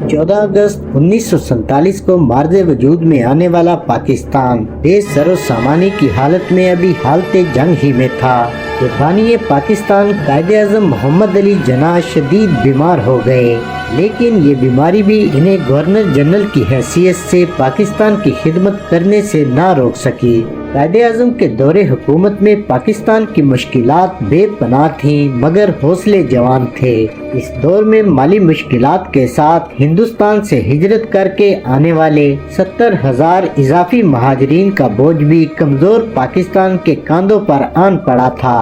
14 अगस्त 1947 को मार्ज वजूद में आने वाला पाकिस्तान बेसरो सामानी की हालत में अभी हालते जंग ही में था कि बानी पाकिस्तान कायदे-ए-आज़म मोहम्मद अली जिन्नाह शदीद बीमार हो गए, लेकिन ये बीमारी भी इन्हें गवर्नर जनरल की हैसियत से पाकिस्तान की खिदमत करने से ना रोक सकी। कायदे-ए-आज़म के दौरे हुकूमत में पाकिस्तान की मुश्किलात बेपनाह थीं, मगर हौसले जवान थे। इस दौर में माली मुश्किलात के साथ हिंदुस्तान से हिजरत करके आने वाले 70,000 इजाफी महाजरीन का बोझ भी कमजोर पाकिस्तान के कांधों पर आन पड़ा था।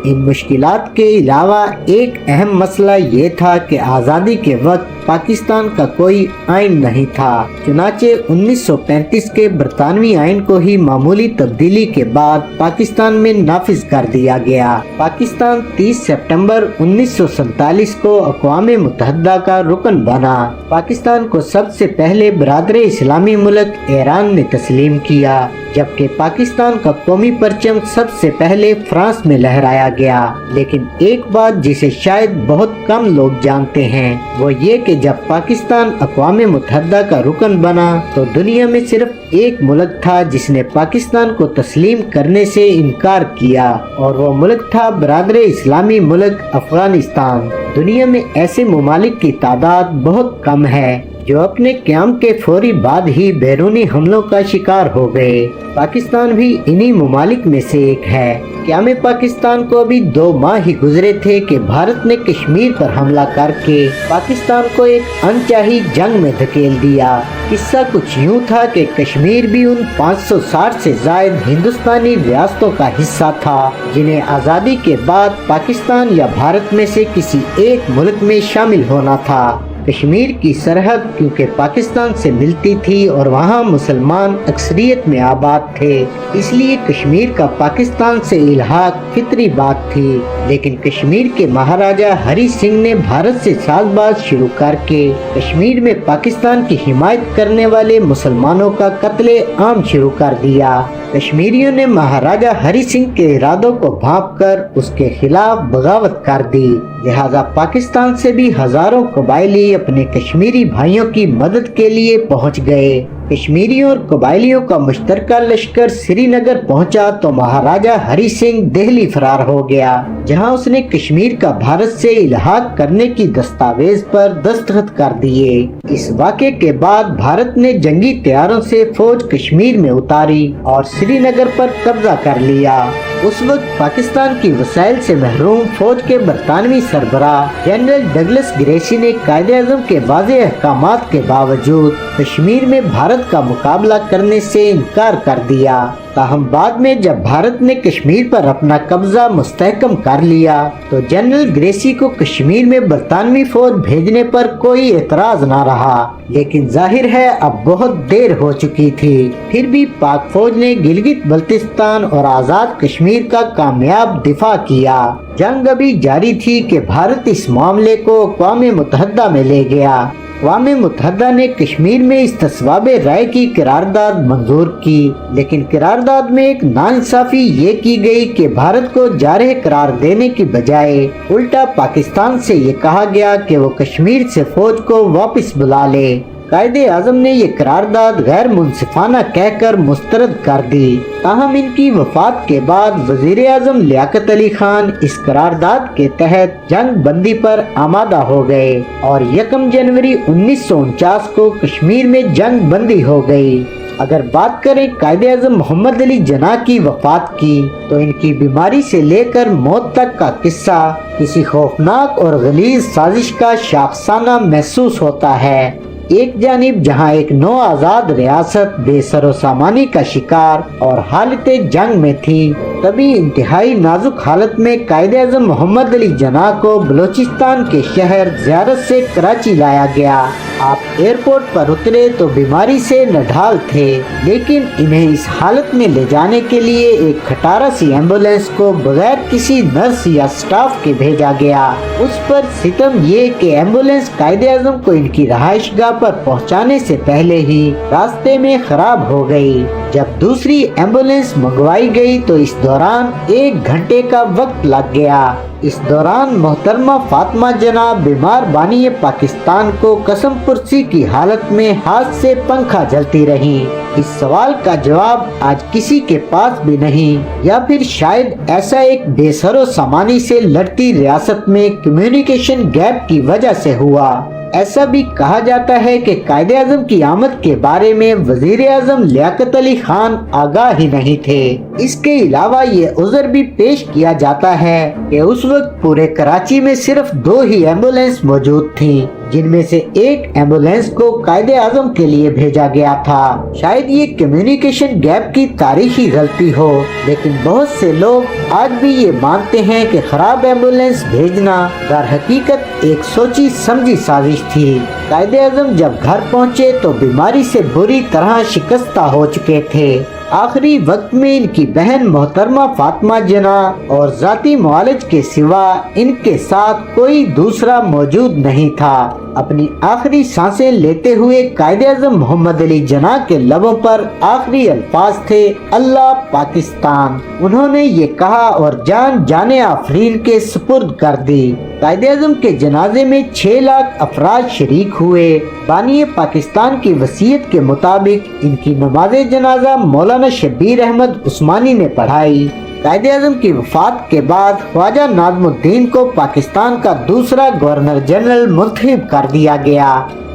इन मुश्किलात के अलावा एक अहम मसला ये था कि आज़ादी के वक्त पाकिस्तान का कोई आइन नहीं था। चुनाचे 1935 के बरतानवी आइन को ही मामूली तब्दीली के बाद पाकिस्तान में नाफिज कर दिया गया। पाकिस्तान 30 सितंबर 1947 को अक़वाम मुत्तहिदा का रुकन बना। पाकिस्तान को सबसे पहले बरादर इस्लामी मुल्क ईरान ने तस्लीम किया, जबकि पाकिस्तान का कौमी परचम सबसे पहले फ्रांस में लहराया गया। लेकिन एक बात जिसे शायद बहुत कम लोग जानते हैं वो ये कि जब पाकिस्तान अक़वाम मुत्तहिदा का रुकन बना तो दुनिया में सिर्फ एक मुल्क था जिसने पाकिस्तान को तस्लीम करने से इनकार किया, और वो मुल्क था बरादर इस्लामी मुल्क अफगानिस्तान। दुनिया में ऐसे ममालिक की तादाद बहुत कम है जो अपने क़याम के फौरी बाद ही बैरूनी हमलों का शिकार हो गए। पाकिस्तान भी इन्हीं ममालिक में से एक है। क़याम पाकिस्तान को अभी 2 माह ही गुजरे थे कि भारत ने कश्मीर पर हमला करके पाकिस्तान को एक अनचाही जंग में धकेल दिया। किस्सा कुछ यूँ था कि कश्मीर भी उन 560 से ज़ायद हिंदुस्तानी रियासतों का हिस्सा था जिन्हें आज़ादी के बाद पाकिस्तान या भारत में से किसी एक मुल्क में शामिल होना था। कश्मीर की सरहद क्योंकि पाकिस्तान से मिलती थी और वहाँ मुसलमान अक्सरियत में आबाद थे, इसलिए कश्मीर का पाकिस्तान से इल्हाक फितरी बात थी। लेकिन कश्मीर के महाराजा हरी सिंह ने भारत से साज़बाज़ शुरू करके कश्मीर में पाकिस्तान की हिमायत करने वाले मुसलमानों का कत्ले आम शुरू कर दिया। कश्मीरियों ने महाराजा हरी सिंह के इरादों को भांपकर उसके खिलाफ बगावत कर दी। लिहाजा पाकिस्तान से भी हजारों कबायली अपने कश्मीरी भाइयों की मदद के लिए पहुंच गए। कश्मीरियों और कबायलियों का मुश्तरका लश्कर श्रीनगर पहुंचा तो महाराजा हरी सिंह दिल्ली फरार हो गया, जहां उसने कश्मीर का भारत से इल्हाक करने की दस्तावेज पर दस्तखत कर दिए। इस वाक़े के बाद भारत ने जंगी तैयारों से फौज कश्मीर में उतारी और श्रीनगर पर कब्जा कर लिया। उस वक्त पाकिस्तान की वसाइल से महरूम फौज के बरतानवी सरबराह जनरल डगलस ग्रेसी ने कायदे-ए-आज़म के वाज़ेह अहकामात के बावजूद कश्मीर में भारत का मुकाबला करने से इनकार कर दिया। ताहम बाद में जब भारत ने कश्मीर पर अपना कब्जा मुस्तहकम कर लिया तो जनरल ग्रेसी को कश्मीर में बरतानवी फौज भेजने पर कोई एतराज न रहा, लेकिन जाहिर है अब बहुत देर हो चुकी थी। फिर भी पाक फौज ने गिलगित बल्तिस्तान और आज़ाद कश्मीर का कामयाब दिफा किया। जंग अभी जारी थी कि भारत इस मामले को अक़वाम मुत्तहिदा में ले गया। अक़वाम मुत्तहिदा ने कश्मीर में इस्तिस्वाबे राय की करारदाद मंजूर की, लेकिन करारदाद में एक नाइंसाफी ये की गई कि भारत को जारह करार देने की बजाय उल्टा पाकिस्तान से ये कहा गया कि वो कश्मीर से फौज को वापस बुला ले। कायदे-ए-आज़म ने ये करारदाद गैर मुनसिफाना कहकर मुस्तरद कर दी। ताहम इनकी वफात के बाद वज़ीर-ए-आज़म लियाकत अली खान इस करारदाद के तहत जंग बंदी पर आमादा हो गए और 1 जनवरी 1949 को कश्मीर में जंग बंदी हो गई। अगर बात करें कायदे-ए-आज़म मोहम्मद अली जिन्नाह की वफात की तो इनकी बीमारी से लेकर मौत तक का किस्सा किसी खौफनाक और गलीज साजिश का शाखसाना महसूस होता है। एक जानिब जहां एक नौ आज़ाद रियासत बेसरो सामानी का शिकार और हालत जंग में थी, तभी इंतहाई नाजुक हालत में कायदे-ए-आज़म मोहम्मद अली जिन्नाह को बलोचिस्तान के शहर ज़ियारत से कराची लाया गया। आप एयरपोर्ट पर उतरे तो बीमारी से नढाल थे, लेकिन इन्हें इस हालत में ले जाने के लिए एक खटारा सी एम्बुलेंस को बगैर किसी नर्स या स्टाफ के भेजा गया। उस पर सितम ये कि एम्बुलेंस कायदे-ए-आज़म को इनकी रहायशगाह पर पहुंचाने से पहले ही रास्ते में खराब हो गई। जब दूसरी एम्बुलेंस मंगवाई गई तो इस दौरान 1 घंटे का वक्त लग गया। اس دوران محترمہ فاطمہ جناح بیمار بانی پاکستان کو قسم پرسی کی حالت میں ہاتھ سے پنکھا جلتی رہی۔ اس سوال کا جواب آج کسی کے پاس بھی نہیں، یا پھر شاید ایسا ایک بے سر و سامانی سے لڑتی ریاست میں کمیونیکیشن گیپ کی وجہ سے ہوا۔ ایسا بھی کہا جاتا ہے کہ قائد اعظم کی آمد کے بارے میں وزیر اعظم لیاقت علی خان آگاہ ہی نہیں تھے۔ اس کے علاوہ یہ عذر بھی پیش کیا جاتا ہے کہ اس وقت پورے کراچی میں صرف 2 ہی ایمبولینس موجود تھیں، جن میں سے ایک ایمبولینس کو قائد اعظم کے لیے بھیجا گیا تھا۔ شاید یہ کمیونیکیشن گیپ کی تاریخی غلطی ہو، لیکن بہت سے لوگ آج بھی یہ مانتے ہیں کہ خراب ایمبولینس بھیجنا در حقیقت ایک سوچی سمجھی سازش تھی۔ قائد اعظم جب گھر پہنچے تو بیماری سے بری طرح شکستہ ہو چکے تھے۔ آخری وقت میں ان کی بہن محترمہ فاطمہ جناح اور ذاتی معالج کے سوا ان کے ساتھ کوئی دوسرا موجود نہیں تھا۔ اپنی آخری سانسیں لیتے ہوئے قائد اعظم محمد علی جناح کے لبوں پر آخری الفاظ تھے، اللہ پاکستان۔ انہوں نے یہ کہا اور جان جانے آفرین کے سپرد کر دی۔ قائد اعظم کے جنازے میں 6 لاکھ افراد شریک ہوئے۔ بانی پاکستان کی وصیت کے مطابق ان کی نماز جنازہ مولانا شبیر احمد عثمانی نے پڑھائی۔ قائد اعظم کی وفات کے بعد خواجہ ناظم الدین کو پاکستان کا دوسرا گورنر جنرل منتخب کر دیا گیا۔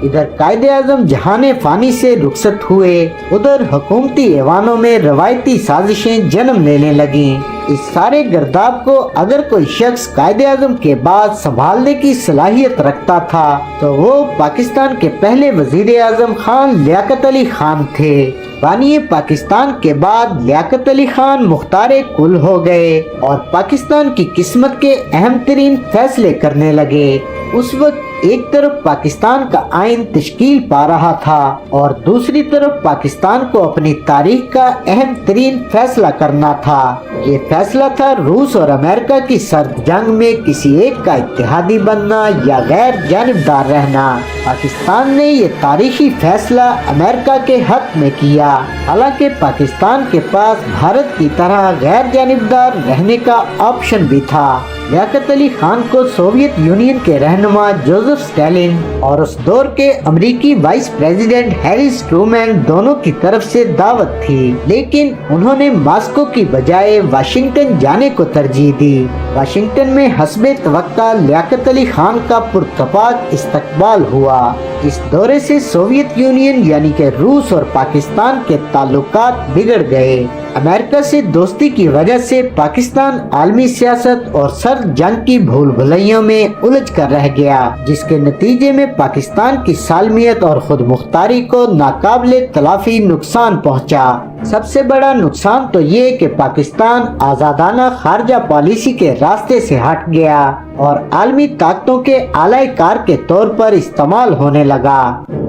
ادھر قائد اعظم جہان فانی سے رخصت ہوئے، ادھر حکومتی ایوانوں میں روایتی سازشیں جنم لینے لگیں۔ اس سارے گرداب کو اگر کوئی شخص قائد اعظم کے بعد سنبھالنے کی صلاحیت رکھتا تھا تو وہ پاکستان کے پہلے وزیر اعظم خان لیاقت علی خان تھے۔ بانی پاکستان کے بعد لیاقت علی خان مختار کل ہو گئے اور پاکستان کی قسمت کے اہم ترین فیصلے کرنے لگے۔ اس وقت ایک طرف پاکستان کا آئین تشکیل پا رہا تھا اور دوسری طرف پاکستان کو اپنی تاریخ کا اہم ترین فیصلہ کرنا تھا۔ یہ فیصلہ تھا روس اور امریکہ کی سرد جنگ میں کسی ایک کا اتحادی بننا یا غیر جانبدار رہنا۔ پاکستان نے یہ تاریخی فیصلہ امریکہ کے حق میں کیا، حالانکہ پاکستان کے پاس بھارت کی طرح غیر جانبدار رہنے کا آپشن بھی تھا۔ لیاقت علی خان کو سوویت یونین کے رہنما جوزف اسٹالن اور اس دور کے امریکی وائس پریزیڈنٹ ہیریس ٹرومین دونوں کی طرف سے دعوت تھی، لیکن انہوں نے ماسکو کی بجائے واشنگٹن جانے کو ترجیح دی۔ واشنگٹن میں حسب توقع لیاقت علی خان کا پرتپاک استقبال ہوا۔ اس دورے سے سوویت یونین یعنی کہ روس اور پاکستان کے تعلقات بگڑ گئے۔ امریکہ سے دوستی کی وجہ سے پاکستان عالمی سیاست اور سرد جنگ کی بھول بھلیوں میں الجھ کر رہ گیا، جس کے نتیجے میں پاکستان کی سالمیت اور خود مختاری کو ناقابل تلافی نقصان پہنچا۔ سب سے بڑا نقصان تو یہ کہ پاکستان آزادانہ خارجہ پالیسی کے راستے سے ہٹ گیا اور عالمی طاقتوں کے اعلی کار کے طور پر استعمال ہونے لگا۔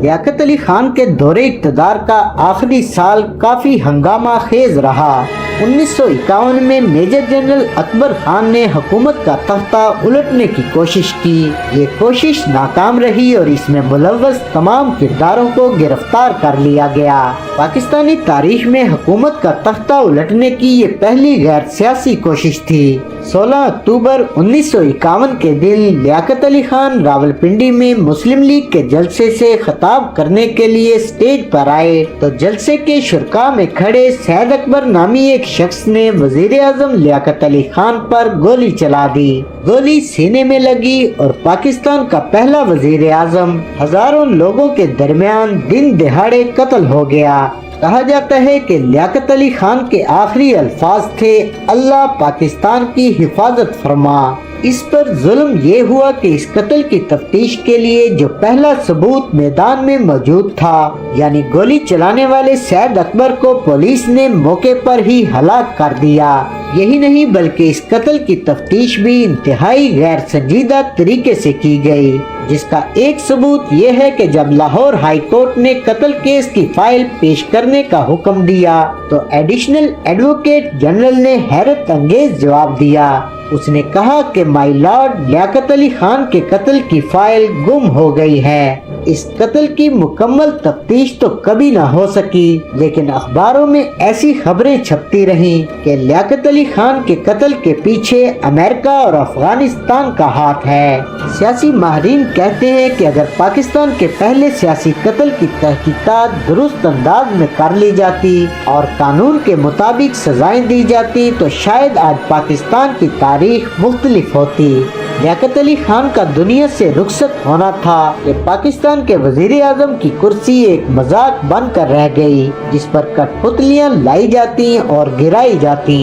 لیاقت علی خان کے دور اقتدار کا آخری سال کافی ہنگامہ خیز رہا۔ 1951 میں میجر جنرل اکبر خان نے حکومت کا تختہ الٹنے کی کوشش کی۔ یہ کوشش ناکام رہی اور اس میں ملوث تمام کرداروں کو گرفتار کر لیا گیا۔ پاکستانی تاریخ میں حکومت کا تختہ الٹنے کی یہ پہلی غیر سیاسی کوشش تھی۔ 16 اکتوبر 1951 کے دن لیاقت علی خان راولپنڈی میں مسلم لیگ کے جلسے سے خطاب کرنے کے لیے سٹیج پر آئے تو جلسے کے شرکاء میں کھڑے سید اکبر نامی ایک شخص نے وزیر اعظم لیاقت علی خان پر گولی چلا دی۔ گولی سینے میں لگی اور پاکستان کا پہلا وزیر اعظم ہزاروں لوگوں کے درمیان دن دہاڑے قتل ہو گیا۔ کہا جاتا ہے کہ لیاقت علی خان کے آخری الفاظ تھے، اللہ پاکستان کی حفاظت فرما۔ اس پر ظلم یہ ہوا کہ اس قتل کی تفتیش کے لیے جو پہلا ثبوت میدان میں موجود تھا، یعنی گولی چلانے والے سید اکبر کو پولیس نے موقع پر ہی ہلاک کر دیا۔ یہی نہیں بلکہ اس قتل کی تفتیش بھی انتہائی غیر سنجیدہ طریقے سے کی گئی، جس کا ایک ثبوت یہ ہے کہ جب لاہور ہائی کورٹ نے قتل کیس کی فائل پیش کرنے کا حکم دیا تو ایڈیشنل ایڈوکیٹ جنرل نے حیرت انگیز جواب دیا۔ اس نے کہا کہ مائی لارڈ لیاقت علی خان کے قتل کی فائل گم ہو گئی ہے۔ इस कत्ल की मुकम्मल तफ्तीश तो कभी ना हो सकी, लेकिन अखबारों में ऐसी खबरें छपती रहीं कि लियाकत अली खान के कत्ल के पीछे अमेरिका और अफगानिस्तान का हाथ है। सियासी माहिरीन कहते हैं कि अगर पाकिस्तान के पहले सियासी कत्ल की तहकीकात दुरुस्त अंदाज में कर ली जाती और कानून के मुताबिक सजाएं दी जाती तो शायद आज पाकिस्तान की तारीख मुख्तलिफ होती। लियाकत अली खान का दुनिया से रुखसत होना था कि पाकिस्तान के वजीर आजम की कुर्सी एक मजाक बनकर रह गई, जिस पर कठपुतलियां लाई जाती और गिराई जाती।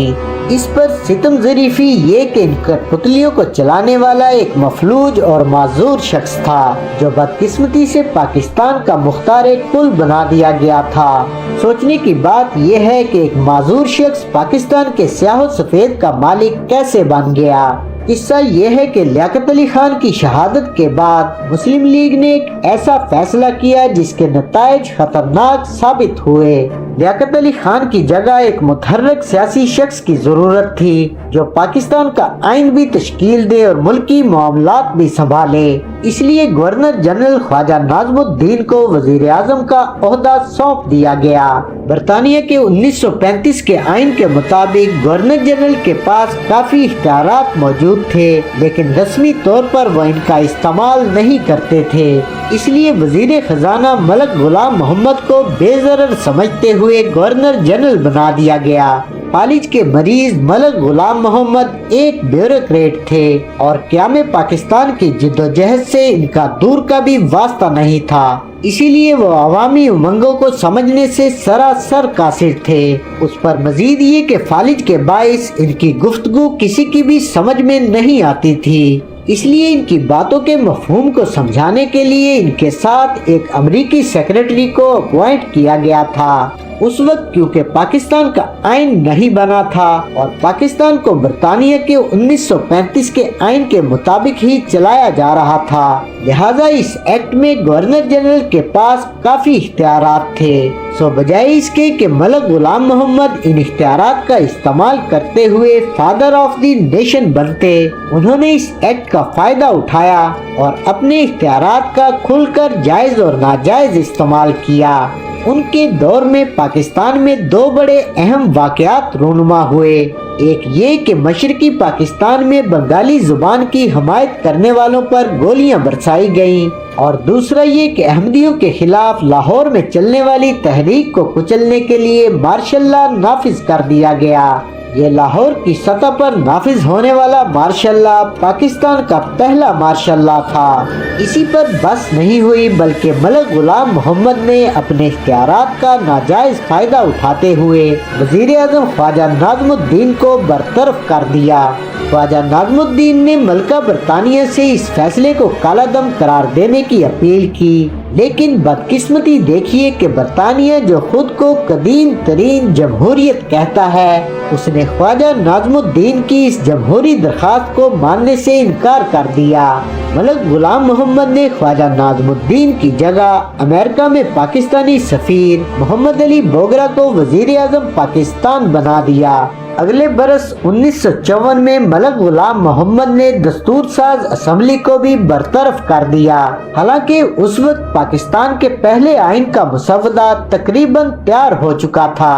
इस पर सितम ज़रीफी ये कि इन कठपुतलियों को चलाने वाला एक मफलूज और माजूर शख्स था, जो बदकिस्मती से पाकिस्तान का मुख्तार कुल बना दिया गया था। सोचने की बात यह है कि एक माजूर शख्स पाकिस्तान के स्याह सफेद का मालिक कैसे बन गया। किस्सा यह है कि लियाकत अली खान की शहादत के बाद मुस्लिम लीग ने एक ऐसा फैसला किया जिसके नताइज खतरनाक साबित हुए। लियाकत अली खान की जगह एक मुतहर्रिक सियासी शख्स की जरूरत थी, जो पाकिस्तान का आइन भी तश्कील दे और मुल्की मामलात भी संभाले। इसलिए गवर्नर जनरल ख्वाजा नाज़मुद्दीन को वजीर आजम का ओहदा सौंप दिया गया। बरतानिया के 1935 के आइन के मुताबिक गवर्नर जनरल के पास काफी इख्तियारात मौजूद थे, लेकिन रस्मी तौर पर वो इनका इस्तेमाल नहीं करते थे। इसलिए वजीर खजाना मलक गुलाम मोहम्मद को बेज़रर समझते हुए गवर्नर जनरल बना दिया गया। फालिज के मरीज मलक गुलाम मोहम्मद एक ब्यूरोक्रेट थे और क़याम पाकिस्तान की जिद्दोजहद से इनका दूर का भी वास्ता नहीं था। इसीलिए वो अवामी उमंगों को समझने से सरासर कासिर थे। उस पर मजीद ये कि फालिज के बाइस इनकी गुफ्तगू किसी की भी समझ में नहीं आती थी। इसलिए इनकी बातों के मफहूम को समझाने के लिए इनके साथ एक अमेरिकी सेक्रेटरी को अपॉइंट किया गया था। उस वक्त क्योंकि पाकिस्तान का आइन नहीं बना था और पाकिस्तान को बरतानिया के 1935 के आइन के मुताबिक ही चलाया जा रहा था, लिहाजा इस एक्ट में गवर्नर जनरल के पास काफी इख्तियारात थे। सो बजाय इसके कि मलक गुलाम मोहम्मद इन इख्तियारात का इस्तेमाल करते हुए फादर ऑफ द नेशन बनते, उन्होंने इस एक्ट का फायदा उठाया और अपने इख्तियारात का खुलकर जायज और नाजायज इस्तेमाल किया। उनके दौर में पाकिस्तान में दो बड़े अहम वाक़यात रूनुमा हुए। एक ये कि मशरकी पाकिस्तान में बंगाली जुबान की हमायत करने वालों पर गोलियां बरसाई गईं और दूसरा ये कि अहमदियों के खिलाफ लाहौर में चलने वाली तहरीक को कुचलने के लिए मार्शल लॉ नाफिज कर दिया गया। ये लाहौर की सतह पर नाफिज होने वाला मार्शल लॉ पाकिस्तान का पहला मार्शल लॉ था। इसी पर बस नहीं हुई, बल्कि मलक गुलाम मोहम्मद ने अपने इख्तियारात का नाजायज फायदा उठाते हुए वजीर आजम ख्वाजा नाज़मुद्दीन को बरतरफ कर दिया। ख्वाजा नाज़मुद्दीन ने मलका बरतानिया से इस फैसले को काला दम करार देने की अपील की, लेकिन बदकिस्मती देखिए कि बरतानिया जो खुद को कदीम तरीन जमहूरियत कहता है, उसने ख्वाजा नाज़मुद्दीन की इस जमहूरी दरखास्त को मानने से इनकार कर दिया। मलक गुलाम मोहम्मद ने ख्वाजा नाज़मुद्दीन की जगह अमेरिका में पाकिस्तानी सफीर मोहम्मद अली बोगरा को वजीर आजम पाकिस्तान बना दिया। अगले बरस 1954 में मलक गुलाम मोहम्मद ने दस्तूर साज असम्बली को भी बरतरफ कर दिया। हालांकि उस वक्त पाकिस्तान के पहले आइन का मसवदा तकरीबन तैयार हो चुका था।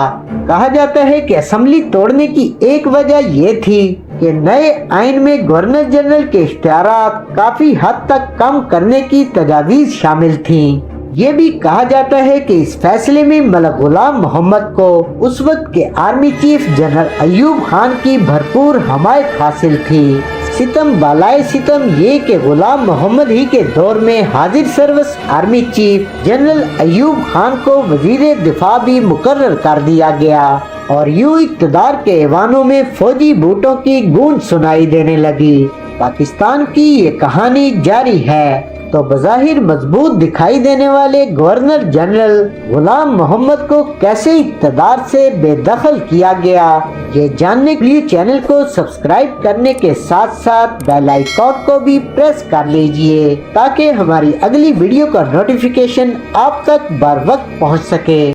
कहा जाता है कि असम्बली तोड़ने की एक वजह ये थी कि नए आइन में गवर्नर जनरल के इख्तियारात काफी हद तक कम करने की तजावीज शामिल थी। ये भी कहा जाता है कि इस फैसले में मलक गुलाम मोहम्मद को उस वक्त के army chief general Ayub Khan की भरपूर हमायत हासिल थी। सितम बालाए सितम ये कि गुलाम मोहम्मद ही के दौर में हाजिर service army chief general Ayub Khan को वजीर दिफा भी मुकर्रर कर दिया गया और यूं इक़्तिदार के ऐवानों में फौजी बूटों की गूंज सुनाई देने लगी। पाकिस्तान की ये कहानी जारी है। तो बज़ाहिर मजबूत दिखाई देने वाले गवर्नर जनरल गुलाम मोहम्मद को कैसे इक़्तिदार से बेदखल किया गया, ये जानने के लिए चैनल को सब्सक्राइब करने के साथ साथ बेल आइकॉन को भी प्रेस कर लीजिए, ताकि हमारी अगली वीडियो का नोटिफिकेशन आप तक बर वक्त पहुँच सके।